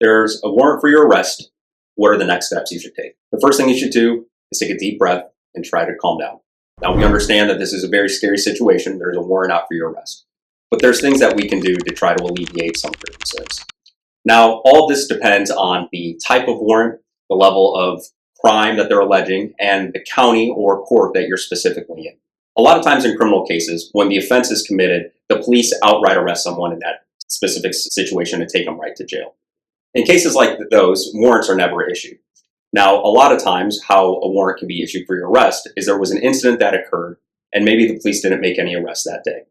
there's a warrant for your arrest. What are the next steps you should take? The first thing you should do is take a deep breath and try to calm down. Now, we understand that this is a very scary situation. There's a warrant out for your arrest. But there's things that we can do to try to alleviate some of your concerns. Now, all this depends on the type of warrant, the level of crime that they're alleging, and the county or court that you're specifically in. A lot of times in criminal cases, when the offense is committed, the police outright arrest someone in that specific situation and take them right to jail. In cases like those, warrants are never issued. Now, a lot of times how a warrant can be issued for your arrest is there was an incident that occurred and maybe the police didn't make any arrests that day.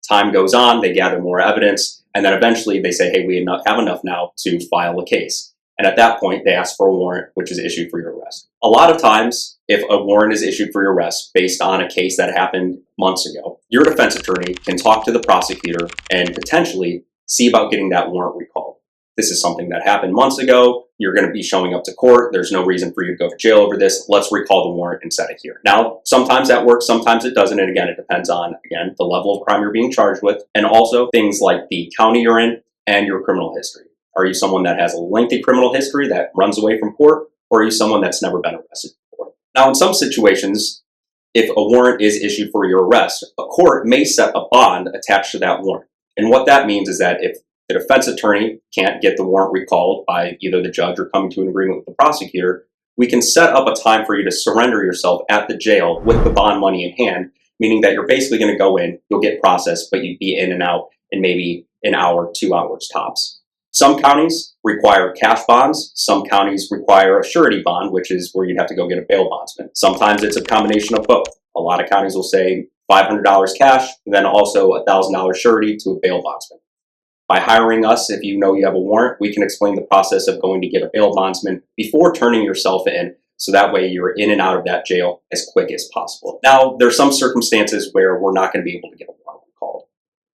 Time goes on, they gather more evidence, and then eventually they say, hey, we have enough now to file a case. And at that point, they ask for a warrant, which is issued for your arrest. A lot of times, if a warrant is issued for your arrest based on a case that happened months ago, your defense attorney can talk to the prosecutor and potentially see about getting that warrant recalled. This is something that happened months ago. You're going to be showing up to court. There's no reason for you to go to jail over this. Let's recall the warrant and set it here. Now, sometimes that works, sometimes it doesn't. And again, it depends on, again, the level of crime you're being charged with, and also things like the county you're in and your criminal history. Are you someone that has a lengthy criminal history that runs away from court, or are you someone that's never been arrested before? Now, in some situations, if a warrant is issued for your arrest, a court may set a bond attached to that warrant. And what that means is that if the defense attorney can't get the warrant recalled by either the judge or coming to an agreement with the prosecutor, we can set up a time for you to surrender yourself at the jail with the bond money in hand, meaning that you're basically going to go in, you'll get processed, but you'd be in and out in maybe an hour, 2 hours tops. Some counties require cash bonds. Some counties require a surety bond, which is where you'd have to go get a bail bondsman. Sometimes it's a combination of both. A lot of counties will say $500 cash, and then also $1,000 surety to a bail bondsman. By hiring us, if you know you have a warrant, we can explain the process of going to get a bail bondsman before turning yourself in, so that way you're in and out of that jail as quick as possible. Now, there's some circumstances where we're not going to be able to get a warrant recalled.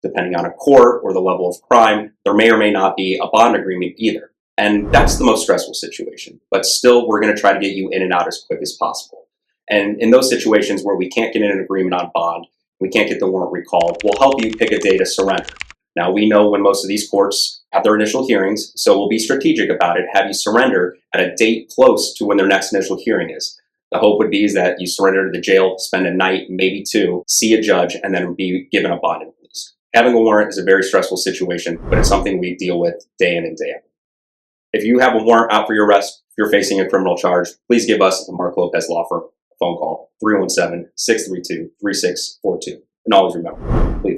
Depending on a court or the level of crime, there may or may not be a bond agreement either. And that's the most stressful situation. But still, we're going to try to get you in and out as quick as possible. And in those situations where we can't get an agreement on bond, we can't get the warrant recalled, we'll help you pick a day to surrender. Now, we know when most of these courts have their initial hearings, so we'll be strategic about it, have you surrender at a date close to when their next initial hearing is. The hope would be is that you surrender to the jail, spend a night, maybe two, see a judge, and then be given a bond and released. Having a warrant is a very stressful situation, but it's something we deal with day in and day out. If you have a warrant out for your arrest, if you're facing a criminal charge, please give us the Marc Lopez Law Firm a phone call, 317-632-3642. And always remember, plead the